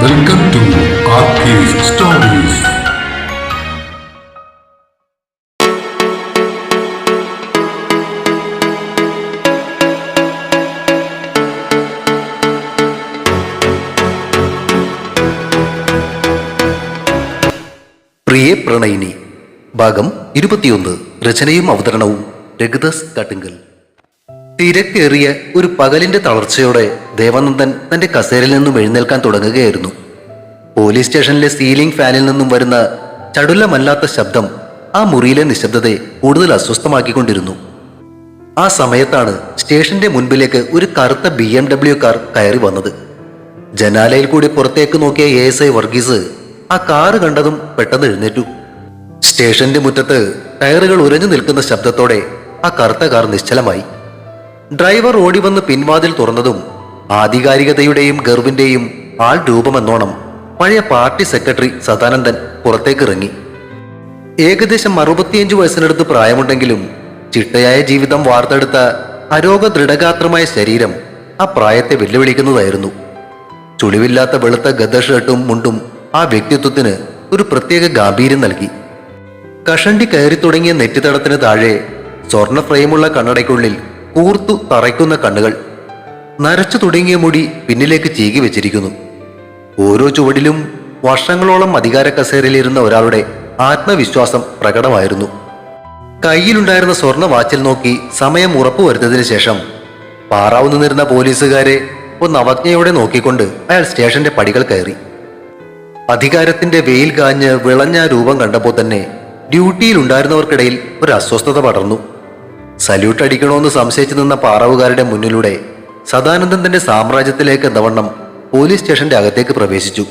Welcome to Arcade Stories. പ്രിയ പ്രണയിനി ഭാഗം 21. രചനയും അവതരണവും രഘുദാസ് കാട്ടുങ്കൽ. തിരക്കേറിയ ഒരു പകലിന്റെ തളർച്ചയോടെ ദേവനന്ദൻ തന്റെ കസേരയിൽ നിന്നും എഴുന്നേൽക്കാൻ തുടങ്ങുകയായിരുന്നു. പോലീസ് സ്റ്റേഷനിലെ സീലിംഗ് ഫാനിൽ നിന്നും വരുന്ന ചടുലമല്ലാത്ത ശബ്ദം ആ മുറിയിലെ നിശബ്ദതയെ കൂടുതൽ അസ്വസ്ഥമാക്കിക്കൊണ്ടിരുന്നു. ആ സമയത്താണ് സ്റ്റേഷന്റെ മുൻപിലേക്ക് ഒരു കറുത്ത BMW കാർ കയറി വന്നത്. ജനാലയിൽ കൂടി പുറത്തേക്ക് നോക്കിയ ASI വർഗീസ് ആ കാറ് കണ്ടതും പെട്ടെന്ന് എഴുന്നേറ്റു. സ്റ്റേഷന്റെ മുറ്റത്ത് ടയറുകൾ ഉരഞ്ഞു നിൽക്കുന്ന ശബ്ദത്തോടെ ആ കറുത്ത കാർ നിശ്ചലമായി. ഡ്രൈവർ ഓടിവന്ന് പിൻവാതിൽ തുറന്നതും ആധികാരികതയുടെയും ഗർവിന്റെയും ആൾ രൂപമെന്നോണം പഴയ പാർട്ടി സെക്രട്ടറി സദാനന്ദൻ പുറത്തേക്കിറങ്ങി. ഏകദേശം 65 വയസ്സിനടുത്ത് പ്രായമുണ്ടെങ്കിലും ചിട്ടയായ ജീവിതം വാർത്തെടുത്ത അരോഗ ദൃഢഗാത്രമായ ശരീരം ആ പ്രായത്തെ വെല്ലുവിളിക്കുന്നതായിരുന്നു. ചുളിവില്ലാത്ത വെളുത്ത ഗദ ഷർട്ടും മുണ്ടും ആ വ്യക്തിത്വത്തിന് ഒരു പ്രത്യേക ഗാംഭീര്യം നൽകി. കഷണ്ടി കയറി തുടങ്ങിയ നെറ്റിത്തടത്തിന് താഴെ സ്വർണ്ണ ഫ്രെയിമുള്ള കണ്ണടയ്ക്കുള്ളിൽ കൂർത്തു തറയ്ക്കുന്ന കണ്ണുകൾ, നരച്ചു തുടങ്ങിയ മുടി പിന്നിലേക്ക് ചീകി വെച്ചിരിക്കുന്നു. ഓരോ ചുവടിലും വർഷങ്ങളോളം അധികാര കസേരയിലിരുന്ന ഒരാളുടെ ആത്മവിശ്വാസം പ്രകടമായിരുന്നു. കയ്യിലുണ്ടായിരുന്ന സ്വർണ്ണ വാച്ചിൽ നോക്കി സമയം ഉറപ്പുവരുത്തതിന് ശേഷം പാറാവുന്നു നിന്നിരുന്ന പോലീസുകാരെ ഒന്ന് അവജ്ഞയോടെ നോക്കിക്കൊണ്ട് അയാൾ സ്റ്റേഷന്റെ പടികൾ കയറി. അധികാരത്തിന്റെ വെയിൽ കാഞ്ഞ് വിളഞ്ഞ രൂപം കണ്ടപ്പോൾ തന്നെ ഡ്യൂട്ടിയിലുണ്ടായിരുന്നവർക്കിടയിൽ ഒരു അസ്വസ്ഥത പടർന്നു. സല്യൂട്ട് അടിക്കണമെന്ന് സംശയിച്ചു നിന്ന പാറാവുകാരുടെ മുന്നിലൂടെ സദാനന്ദൻ തന്റെ സാമ്രാജ്യത്തിലേക്ക് എന്നവണ്ണം പോലീസ് സ്റ്റേഷന്റെ അകത്തേക്ക് പ്രവേശിച്ചു.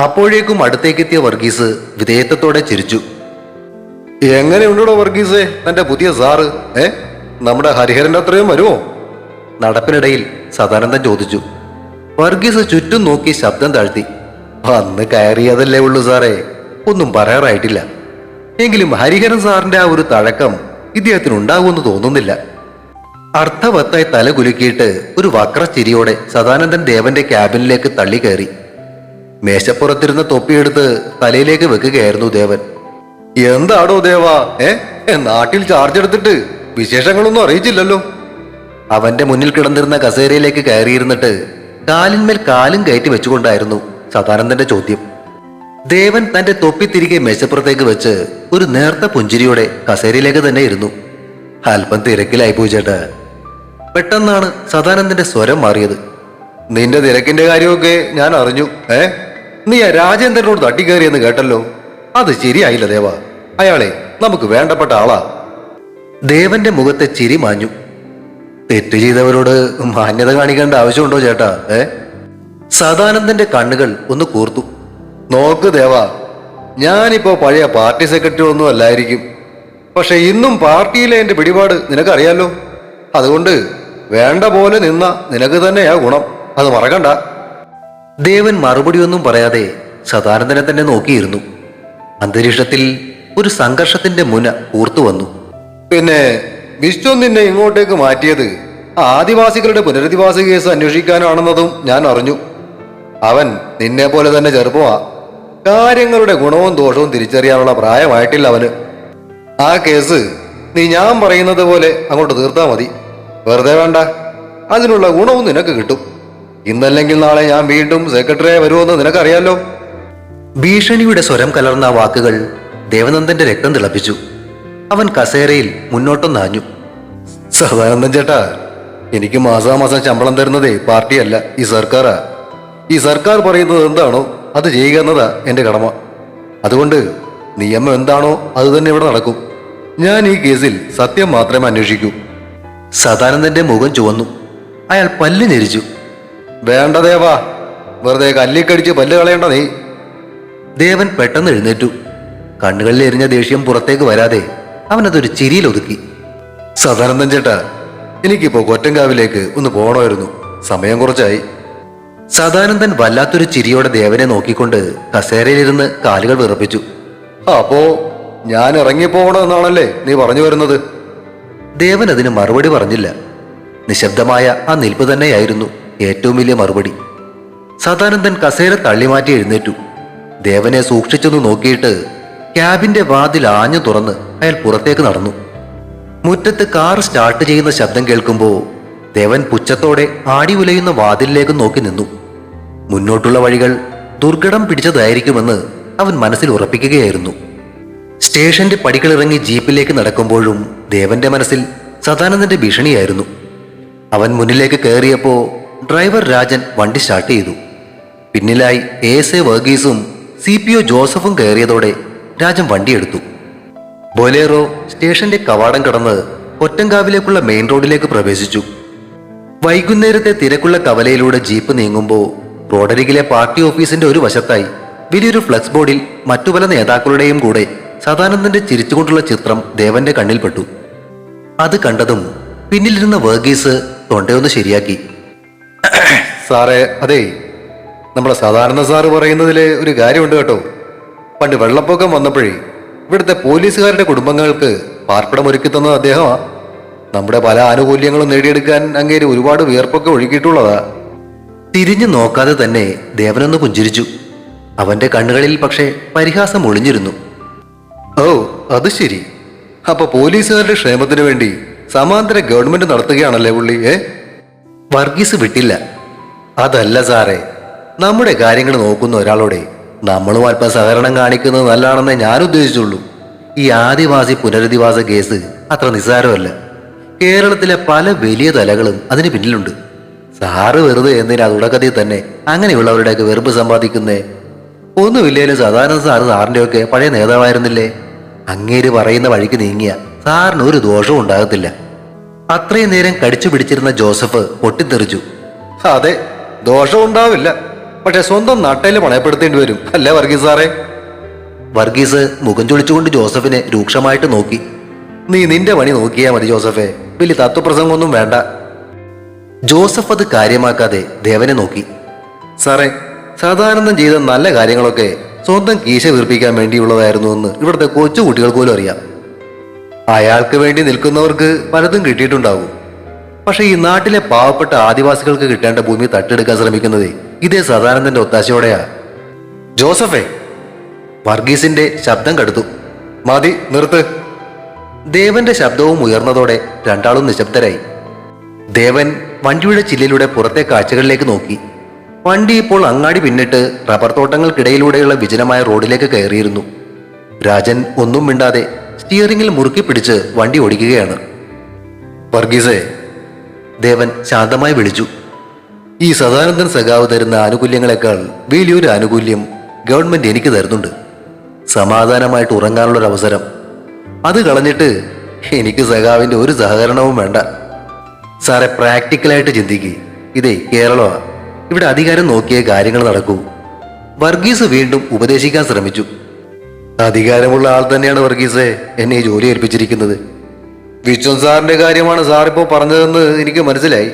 അപ്പോഴേക്കും അടുത്തേക്കെത്തിയ വർഗീസ് വിധേയത്വത്തോടെ ചിരിച്ചു. എങ്ങനെയുണ്ടോ വർഗീസേ തന്റെ പുതിയ സാറ്? നമ്മുടെ ഹരിഹരന്റെ അത്രയും വരുമോ? നടപ്പിനിടയിൽ സദാനന്ദൻ ചോദിച്ചു. വർഗീസ് ചുറ്റും നോക്കി ശബ്ദം താഴ്ത്തി. അന്ന് കയറിയതല്ലേ ഉള്ളൂ സാറേ, ഒന്നും പറയാറായിട്ടില്ല. എങ്കിലും ഹരിഹരൻ സാറിന്റെ ആ ഒരു തഴക്കം ഇദ്ദേഹത്തിന് ഉണ്ടാകുമെന്ന് തോന്നുന്നില്ല. അർത്ഥവത്തായി തല കുലുക്കിയിട്ട് ഒരു വക്രച്ചിരിയോടെ സദാനന്ദൻ ദേവന്റെ ക്യാബിനിലേക്ക് തള്ളി കയറി. മേശപ്പുറത്തിരുന്ന തൊപ്പിയെടുത്ത് തലയിലേക്ക് വെക്കുകയായിരുന്നു ദേവൻ. എന്താടോ ദേവാ, നാട്ടിൽ ചാർജ് എടുത്തിട്ട് വിശേഷങ്ങളൊന്നും അറിയിച്ചില്ലല്ലോ. അവന്റെ മുന്നിൽ കിടന്നിരുന്ന കസേരയിലേക്ക് കയറിയിരുന്നിട്ട് കാലിന്മേൽ കാലും കയറ്റി വെച്ചുകൊണ്ടായിരുന്നു സദാനന്ദന്റെ ചോദ്യം. ദേവൻ തന്റെ തൊപ്പി തിരികെ മേശപ്പുറത്തേക്ക് വെച്ച് ഒരു നേർത്ത പുഞ്ചിരിയോടെ കസേരയിലേക്ക് തന്നെ ഇരുന്നു. അല്പം തിരക്കിലായി പോയി ചേട്ടാ. പെട്ടെന്നാണ് സദാനന്ദന്റെ സ്വരം മാറിയത്. നിന്റെ തിരക്കിന്റെ കാര്യമൊക്കെ ഞാൻ അറിഞ്ഞു. നീ ആ രാജേന്ദ്രനോട് തട്ടിക്കയറിയെന്ന് കേട്ടല്ലോ. അത് ശരിയായില്ല ദേവാ. അയാളെ നമുക്ക് വേണ്ടപ്പെട്ട ആളാ. ദേവന്റെ മുഖത്തെ ചിരി മാഞ്ഞു. തെറ്റ് ചെയ്തവരോട് മാന്യത കാണിക്കേണ്ട ആവശ്യമുണ്ടോ ചേട്ടാ? സദാനന്ദന്റെ കണ്ണുകൾ ഒന്ന് കൂർത്തു. നോക്ക് ദേവാ, ഞാനിപ്പോ പഴയ പാർട്ടി സെക്രട്ടറി ഒന്നും അല്ലായിരിക്കും. പക്ഷെ ഇന്നും പാർട്ടിയിലെ എന്റെ പിടിപാട് നിനക്കറിയാലോ. അതുകൊണ്ട് വേണ്ട പോലെ നിന്ന നിനക്ക് തന്നെയാ ഗുണം, അത് മറക്കണ്ട. ദേവൻ മറുപടിയൊന്നും പറയാതെ സദാനന്ദനെ തന്നെ നോക്കിയിരുന്നു. അന്തരീക്ഷത്തിൽ ഒരു സംഘർഷത്തിന്റെ മുന പൂർത്തു വന്നു. പിന്നെ വിശ്വം നിന്നെ ഇങ്ങോട്ടേക്ക് മാറ്റിയത് ആദിവാസികളുടെ പുനരധിവാസ കേസ് അന്വേഷിക്കാനാണെന്നതും ഞാൻ അറിഞ്ഞു. അവൻ നിന്നെ പോലെ തന്നെ ചെറുപ്പമാ. കാര്യങ്ങളുടെ ഗുണവും ദോഷവും തിരിച്ചറിയാനുള്ള പ്രായമായിട്ടില്ല അവന്. ആ കേസ് നീ ഞാൻ പറയുന്നത് പോലെ അങ്ങോട്ട് തീർത്താ മതി. വെറുതെ വേണ്ട, അതിനുള്ള ഗുണവും നിനക്ക് കിട്ടും. ഇന്നല്ലെങ്കിൽ നാളെ ഞാൻ വീണ്ടും സെക്രട്ടറിയായി വരുമെന്ന് നിനക്കറിയാലോ. ഭീഷണിയുടെ സ്വരം കലർന്ന വാക്കുകൾ ദേവനന്ദന്റെ രക്തം തിളപ്പിച്ചു. അവൻ കസേരയിൽ മുന്നോട്ടൊന്നാഞ്ഞു. സദാനന്ദൻ ചേട്ടാ, എനിക്ക് മാസാമാസം ശമ്പളം തരുന്നതേ പാർട്ടിയല്ല, ഈ സർക്കാരാ. ഈ സർക്കാർ പറയുന്നത് എന്താണോ അത് ചെയ്യുക എന്നതാ എന്റെ കടമ. അതുകൊണ്ട് നിയമം എന്താണോ അത് തന്നെ ഇവിടെ നടക്കും. ഞാൻ ഈ കേസിൽ സത്യം മാത്രമേ അന്വേഷിക്കൂ. സദാനന്ദന്റെ മുഖം ചുവന്നു. അയാൾ പല്ല് ഞെരിച്ചു. വേണ്ട ദേവാ, വെറുതെ കല്ലിക്കടിച്ച് പല്ല് കളയണ്ട നീ. ദേവൻ പെട്ടെന്ന് എഴുന്നേറ്റു. കണ്ണുകളിൽ എരിഞ്ഞ ദേഷ്യം പുറത്തേക്ക് വരാതെ അവനതൊരു ചിരിയിൽ ഒതുക്കി. സദാനന്ദൻ ചേട്ടാ, എനിക്കിപ്പോ കൊറ്റങ്കാവിലേക്ക് ഒന്ന് പോകണമായിരുന്നു. സമയം കുറച്ചായി. സദാനന്ദൻ വല്ലാത്തൊരു ചിരിയോടെ ദേവനെ നോക്കിക്കൊണ്ട് കസേരയിലിരുന്ന് കാലുകൾ വിറപ്പിച്ചു. അപ്പോ ഞാൻ ഇറങ്ങിപ്പോകണമെന്നാണല്ലേ നീ പറഞ്ഞു വരുന്നത്? ദേവൻ അതിന് മറുപടി പറഞ്ഞില്ല. നിശബ്ദമായ ആ നിൽപ്പ് തന്നെയായിരുന്നു ഏറ്റവും വലിയ മറുപടി. സദാനന്ദൻ കസേര തള്ളിമാറ്റി എഴുന്നേറ്റു. ദേവനെ സൂക്ഷിച്ചൊന്ന് നോക്കിയിട്ട് ക്യാബിന്റെ വാതിൽ ആഞ്ഞു തുറന്ന് അയാൾ പുറത്തേക്ക് നടന്നു. മുറ്റത്ത് കാർ സ്റ്റാർട്ട് ചെയ്യുന്ന ശബ്ദം കേൾക്കുമ്പോൾ ദേവൻ പുച്ഛത്തോടെ ആടി ഉലയുന്ന വാതിലിലേക്ക് നോക്കി നിന്നു. മുന്നോട്ടുള്ള വഴികൾ ദുർഘടം പിടിച്ചതായിരിക്കുമെന്ന് അവൻ മനസ്സിൽ ഉറപ്പിക്കുകയായിരുന്നു. സ്റ്റേഷന്റെ പടികളിറങ്ങി ജീപ്പിലേക്ക് നടക്കുമ്പോഴും ദേവന്റെ മനസ്സിൽ സദാനന്ദന്റെ ഭീഷണിയായിരുന്നു. അവൻ മുന്നിലേക്ക് കയറിയപ്പോ ഡ്രൈവർ രാജൻ വണ്ടി സ്റ്റാർട്ട് ചെയ്തു. പിന്നിലായി ASA വർഗീസും CPO ജോസഫും കയറിയതോടെ രാജൻ വണ്ടിയെടുത്തു. ബൊലേറോ സ്റ്റേഷന്റെ കവാടം കടന്ന് കൊറ്റങ്കാവിലേക്കുള്ള മെയിൻ റോഡിലേക്ക് പ്രവേശിച്ചു. വൈകുന്നേരത്തെ തിരക്കുള്ള കവലയിലൂടെ ജീപ്പ് നീങ്ങുമ്പോൾ റോഡരികിലെ പാർട്ടി ഓഫീസിന്റെ ഒരു വശത്തായി വലിയൊരു ഫ്ലക്സ് ബോർഡിൽ മറ്റു പല നേതാക്കളുടെയും കൂടെ സദാനന്ദന്റെ ചിരിച്ചുകൊണ്ടുള്ള ചിത്രം ദേവന്റെ കണ്ണിൽപ്പെട്ടു. അത് കണ്ടതും പിന്നിലിരുന്ന വർഗീസ് തൊണ്ടയൊന്ന് ശരിയാക്കി. സാറേ, അതെ, നമ്മുടെ സാധാരണ സാറ് പറയുന്നതില് ഒരു കാര്യമുണ്ട് കേട്ടോ. പണ്ട് വെള്ളപ്പൊക്കം വന്നപ്പോഴേ ഇവിടുത്തെ പോലീസുകാരുടെ കുടുംബങ്ങൾക്ക് പാർപ്പിടം ഒരുക്കി തന്നത് അദ്ദേഹമാ. നമ്മുടെ പല ആനുകൂല്യങ്ങളും നേടിയെടുക്കാൻ അങ്ങേര് ഒരുപാട് വിയർപ്പൊക്കെ ഒഴുകിയിട്ടുള്ളതാ. തിരിഞ്ഞു നോക്കാതെ തന്നെ ദേവനൊന്ന് പുഞ്ചിരിച്ചു. അവന്റെ കണ്ണുകളിൽ പക്ഷേ പരിഹാസം ഒളിഞ്ഞിരുന്നു. ഓ, അത് ശരി. അപ്പൊ പോലീസുകാരുടെ ക്ഷേമത്തിന് വേണ്ടി സമാന്തര ഗവൺമെന്റ് നടത്തുകയാണല്ലേ പുള്ളി? വർഗീസ് വിട്ടില്ല. അതല്ല സാറേ, നമ്മുടെ കാര്യങ്ങൾ നോക്കുന്ന ഒരാളോടെ നമ്മളും അല്പം സഹകരണം കാണിക്കുന്നത് നല്ലതാണെന്നേ ഞാൻ ഉദ്ദേശിച്ചുള്ളൂ. ഈ ആദിവാസി പുനരധിവാസ കേസ് അത്ര നിസ്സാരമല്ല. കേരളത്തിലെ പല വലിയ തലകളും അതിന് പിന്നിലുണ്ട്. സാറ് വെറുതെ എന്തിനാ തുടക്കത്തിൽ തന്നെ അങ്ങനെയുള്ളവരുടെയൊക്കെ വെറുപ്പ് സമ്പാദിക്കുന്നേ? ഒന്നുമില്ലേലും സാധാരണ സാറിന്റെയൊക്കെ പഴയ നേതാവായിരുന്നില്ലേ? അങ്ങേര് പറയുന്ന വഴിക്ക് നീങ്ങിയ സാറിന് ഒരു ദോഷവും ഉണ്ടാകത്തില്ല. അത്രയും നേരം കടിച്ചു പിടിച്ചിരുന്ന ജോസഫ് പൊട്ടിത്തെറിച്ചു. അതെ, ദോഷം ഉണ്ടാവില്ല, പക്ഷെ സ്വന്തം നട്ടയിൽ പണയപ്പെടുത്തേണ്ടി വരും അല്ലേ വർഗീസ് സാറേ? വർഗീസ് മുഖം ചൊളിച്ചുകൊണ്ട് ജോസഫിനെ രൂക്ഷമായിട്ട് നോക്കി. നീ നിന്റെ പണി നോക്കിയാ മതി ജോസഫേ, വലിയ തത്വപ്രസംഗമൊന്നും വേണ്ട. ജോസഫ് അത് കാര്യമാക്കാതെ ദേവനെ നോക്കി. സാറേ, സദാനന്ദൻ ചെയ്ത നല്ല കാര്യങ്ങളൊക്കെ സ്വന്തം കീശ വീർപ്പിക്കാൻ വേണ്ടിയുള്ളതായിരുന്നു എന്ന് ഇവിടുത്തെ കൊച്ചു കുട്ടികൾക്ക് പോലും അറിയാം. അയാൾക്ക് വേണ്ടി നിൽക്കുന്നവർക്ക് പലതും കിട്ടിയിട്ടുണ്ടാവും. പക്ഷെ ഈ നാട്ടിലെ പാവപ്പെട്ട ആദിവാസികൾക്ക് കിട്ടേണ്ട ഭൂമി തട്ടിയെടുക്കാൻ ശ്രമിക്കുന്നത് ഇതേ സദാനന്ദന്റെ ഒത്താശയോടെയാ. ജോസഫേ! വർഗീസിന്റെ ശബ്ദം കടുത്തു. മതി, നിർത്ത്. ദേവന്റെ ശബ്ദവും ഉയർന്നതോടെ രണ്ടാളും നിശബ്ദരായി. ദേവൻ വണ്ടിയുടെ ചില്ലിലൂടെ പുറത്തെ കാഴ്ചകളിലേക്ക് നോക്കി. വണ്ടി ഇപ്പോൾ അങ്ങാടി പിന്നിട്ട് റബ്ബർ തോട്ടങ്ങൾക്കിടയിലൂടെയുള്ള വിജനമായ റോഡിലേക്ക് കയറിയിരുന്നു. രാജൻ ഒന്നും മിണ്ടാതെ സ്റ്റിയറിംഗിൽ മുറുക്കി പിടിച്ച് വണ്ടി ഓടിക്കുകയാണ്. വർഗീസേ, ദേവൻ ശാന്തമായി വിളിച്ചു. ഈ സദാനന്ദൻ സഖാവ് തരുന്ന ആനുകൂല്യങ്ങളെക്കാൾ വലിയൊരു ആനുകൂല്യം ഗവൺമെന്റ് എനിക്ക് തരുന്നുണ്ട്. സമാധാനമായിട്ട് ഉറങ്ങാനുള്ളൊരവസരം. അത് കളഞ്ഞിട്ട് എനിക്ക് സഖാവിന്റെ ഒരു സഹകരണവും വേണ്ട. സാറെ, പ്രാക്ടിക്കലായിട്ട് ചിന്തിക്കുക. ഇതേ കേരളമാണ്. ഇവിടെ അധികാരം നോക്കിയേ കാര്യങ്ങൾ നടക്കൂ. വർഗീസ് വീണ്ടും ഉപദേശിക്കാൻ ശ്രമിച്ചു. അധികാരമുള്ള ആൾ തന്നെയാണ് വർഗീസേ എന്നെ ഈ ജോലി ഏൽപ്പിച്ചിരിക്കുന്നത്. വിശ്വൻ സാറിന്റെ കാര്യമാണ് സാറിപ്പോ പറഞ്ഞതെന്ന് എനിക്ക് മനസ്സിലായി.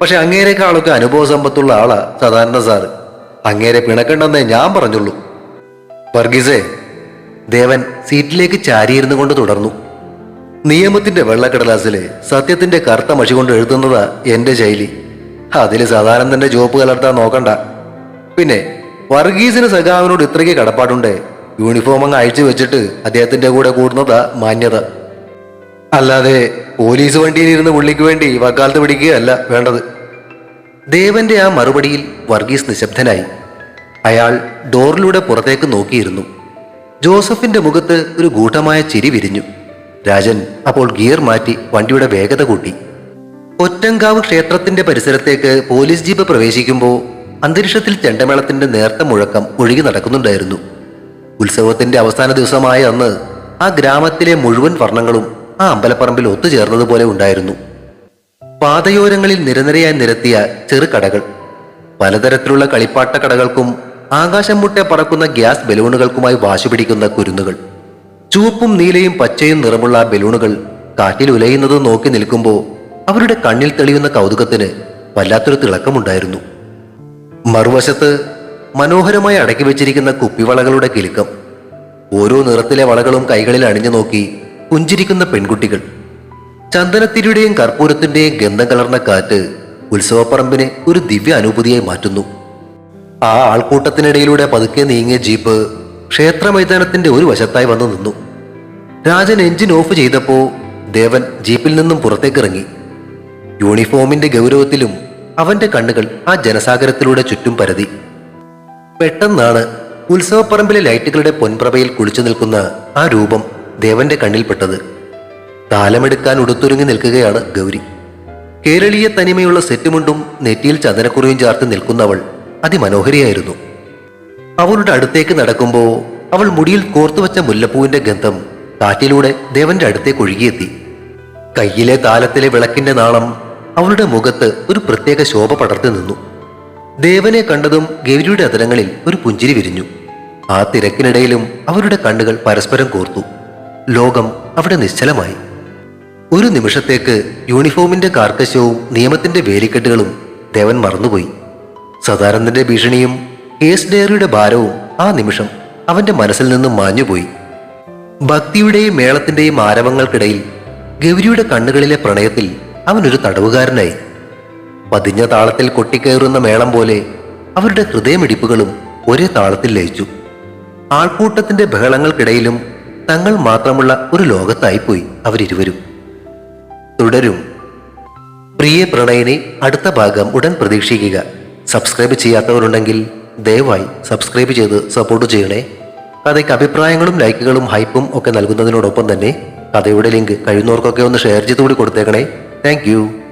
പക്ഷെ അങ്ങേരെക്കാളൊക്കെ അനുഭവ സമ്പത്തുള്ള ആളാ സദാനന്ദ സാറ്. അങ്ങേരെ പിണക്കണ്ടെന്നേ ഞാൻ പറഞ്ഞുള്ളൂ. വർഗീസേ, ദേവൻ സീറ്റിലേക്ക് ചാരിയിരുന്നു കൊണ്ട് തുടർന്നു. നിയമത്തിന്റെ വെള്ളക്കടലാസിലെ സത്യത്തിന്റെ കറുത്ത മഷി കൊണ്ട് എഴുതുന്നതാ എന്റെ ശൈലി. അതില് സദാനന്ദന്റെ ചുവപ്പ് കലർത്താൻ നോക്കണ്ട. പിന്നെ വർഗീസിന് സഖാവിനോട് ഇത്രയ്ക്ക് കടപ്പാടുണ്ടേ യൂണിഫോം അങ്ങ് അഴിച്ചു വെച്ചിട്ട് അദ്ദേഹത്തിന്റെ കൂടെ കൂടുന്നതാ മാന്യത. അല്ലാതെ പോലീസ് വണ്ടിയിൽ ഇരുന്ന് പുള്ളിക്ക് വേണ്ടി വക്കാലത്ത് പിടിക്കുകയല്ല വേണ്ടത്. ദേവന്റെ ആ മറുപടിയിൽ വർഗീസ് നിശബ്ദനായി. അയാൾ ഡോറിലൂടെ പുറത്തേക്ക് നോക്കിയിരുന്നു. ജോസഫിന്റെ മുഖത്ത് ഒരു ഗൂഢമായ ചിരി വിരിഞ്ഞു. രാജൻ അപ്പോൾ ഗിയർ മാറ്റി വണ്ടിയുടെ വേഗത കൂട്ടി. കൊറ്റങ്കാവ് ക്ഷേത്രത്തിന്റെ പരിസരത്തേക്ക് പോലീസ് ജീപ്പ് പ്രവേശിക്കുമ്പോൾ അന്തരീക്ഷത്തിൽ ചെണ്ടമേളത്തിന്റെ നേർത്ത മുഴക്കം ഒഴുകി നടക്കുന്നുണ്ടായിരുന്നു. ഉത്സവത്തിന്റെ അവസാന ദിവസമായ അന്ന് ആ ഗ്രാമത്തിലെ മുഴുവൻ വർണ്ണങ്ങളും ആ അമ്പലപ്പറമ്പിൽ ഒത്തുചേർന്നതുപോലെ ഉണ്ടായിരുന്നു. പാതയോരങ്ങളിൽ നിരനിരയായി നിരത്തിയ ചെറുകടകൾ, പലതരത്തിലുള്ള കളിപ്പാട്ട കടകൾക്കും ആകാശം മുട്ടെ പറക്കുന്ന ഗ്യാസ് ബലൂണുകൾക്കുമായി വാശിപിടിക്കുന്ന കുരുന്നുകൾ. ചുവപ്പും നീലയും പച്ചയും നിറമുള്ള ആ ബലൂണുകൾ കാറ്റിൽ ഉലയുന്നത് നോക്കി നിൽക്കുമ്പോൾ അവരുടെ കണ്ണിൽ തെളിയുന്ന കൗതുകത്തിന് വല്ലാത്തൊരു തിളക്കമുണ്ടായിരുന്നു. മറുവശത്ത് മനോഹരമായി അടക്കി വെച്ചിരിക്കുന്ന കുപ്പിവളകളുടെ കിലുക്കം. ഓരോ നിറത്തിലെ വളകളും കൈകളിൽ അണിഞ്ഞു നോക്കി പുഞ്ചിരിക്കുന്ന പെൺകുട്ടികൾ. ചന്ദനത്തിരിയുടെയും കർപ്പൂരത്തിന്റെയും ഗന്ധം കലർന്ന കാറ്റ് ഉത്സവപ്പറമ്പിനെ ഒരു ദിവ്യ അനുഭൂതിയായി മാറ്റുന്നു. ആ ആൾക്കൂട്ടത്തിനിടയിലൂടെ പതുക്കെ നീങ്ങിയ ജീപ്പ് ക്ഷേത്ര മൈതാനത്തിന്റെ ഒരു വശത്തായി വന്നു നിന്നു. രാജൻ എഞ്ചിൻ ഓഫ് ചെയ്തപ്പോ ദേവൻ ജീപ്പിൽ നിന്നും പുറത്തേക്കിറങ്ങി. യൂണിഫോമിന്റെ ഗൗരവത്തിലും അവന്റെ കണ്ണുകൾ ആ ജനസാഗരത്തിലൂടെ ചുറ്റും പരതി. പെട്ടെന്നാണ് ഉത്സവപ്പറമ്പിലെ ലൈറ്റുകളുടെ പൊൻപ്രഭയിൽ കുളിച്ചു നിൽക്കുന്ന ആ രൂപം ദേവന്റെ കണ്ണിൽപ്പെട്ടത്. താലമെടുക്കാൻ ഉടുത്തൊരുങ്ങി നിൽക്കുകയാണ് ഗൗരി. കേരളീയ തനിമയുള്ള സെറ്റുമുണ്ടും നെറ്റിയിൽ ചന്ദനക്കുറിയും ചേർത്ത് നിൽക്കുന്നവൾ അതിമനോഹരിയായിരുന്നു. അവളുടെ അടുത്തേക്ക് നടക്കുമ്പോൾ അവൾ മുടിയിൽ കോർത്തുവച്ച മുല്ലപ്പൂവിന്റെ ഗന്ധം കാറ്റിലൂടെ ദേവന്റെ അടുത്തേക്ക് ഒഴുകിയെത്തി. കയ്യിലെ താലത്തിലെ വിളക്കിന്റെ നാളം അവളുടെ മുഖത്ത് ഒരു പ്രത്യേക ശോഭ പടർത്തി നിന്നു. ദേവനെ കണ്ടതും ഗൗരിയുടെ അതരങ്ങളിൽ ഒരു പുഞ്ചിരി വിരിഞ്ഞു. ആ തിരക്കിനിടയിലും അവരുടെ കണ്ണുകൾ പരസ്പരം കോർത്തു. ലോകം അവിടെ നിശ്ചലമായി. ഒരു നിമിഷത്തേക്ക് യൂണിഫോമിന്റെ കാർക്കശ്യവും നിയമത്തിന്റെ വേലിക്കെട്ടുകളും ദേവൻ മറന്നുപോയി. സദാനന്ദന്റെ ഭീഷണിയും കേസ് ഡയറിയുടെ ഭാരവും ആ നിമിഷം അവന്റെ മനസ്സിൽ നിന്നും മാഞ്ഞുപോയി. ഭക്തിയുടെയും മേളത്തിന്റെയും ആരവങ്ങൾക്കിടയിൽ ഗൗരിയുടെ കണ്ണുകളിലെ പ്രണയത്തിൽ അവനൊരു തടവുകാരനായി. പതിഞ്ഞ താളത്തിൽ കൊട്ടിക്കയറുന്ന മേളം പോലെ അവരുടെ ഹൃദയമിടിപ്പുകളും ഒരേ താളത്തിൽ ലയിച്ചു. ആൾക്കൂട്ടത്തിന്റെ ബഹളങ്ങൾക്കിടയിലും തങ്ങൾ മാത്രമുള്ള ഒരു ലോകത്തായിപ്പോയി അവരിരുവരും. തുടരും. പ്രിയ പ്രണയിനി അടുത്ത ഭാഗം ഉടൻ പ്രതീക്ഷിക്കുക. സബ്സ്ക്രൈബ് ചെയ്യാത്തവരുണ്ടെങ്കിൽ ദയവായി സബ്സ്ക്രൈബ് ചെയ്ത് സപ്പോർട്ട് ചെയ്യണേ. കഥയ്ക്ക് അഭിപ്രായങ്ങളും ലൈക്കുകളും ഹൈപ്പും ഒക്കെ നൽകുന്നതിനോടൊപ്പം തന്നെ കഥയുടെ ലിങ്ക് കഴിയുന്നവർക്കൊക്കെ ഒന്ന് ഷെയർ ചെയ്തുകൂടി കൊടുത്തേക്കണേ. താങ്ക്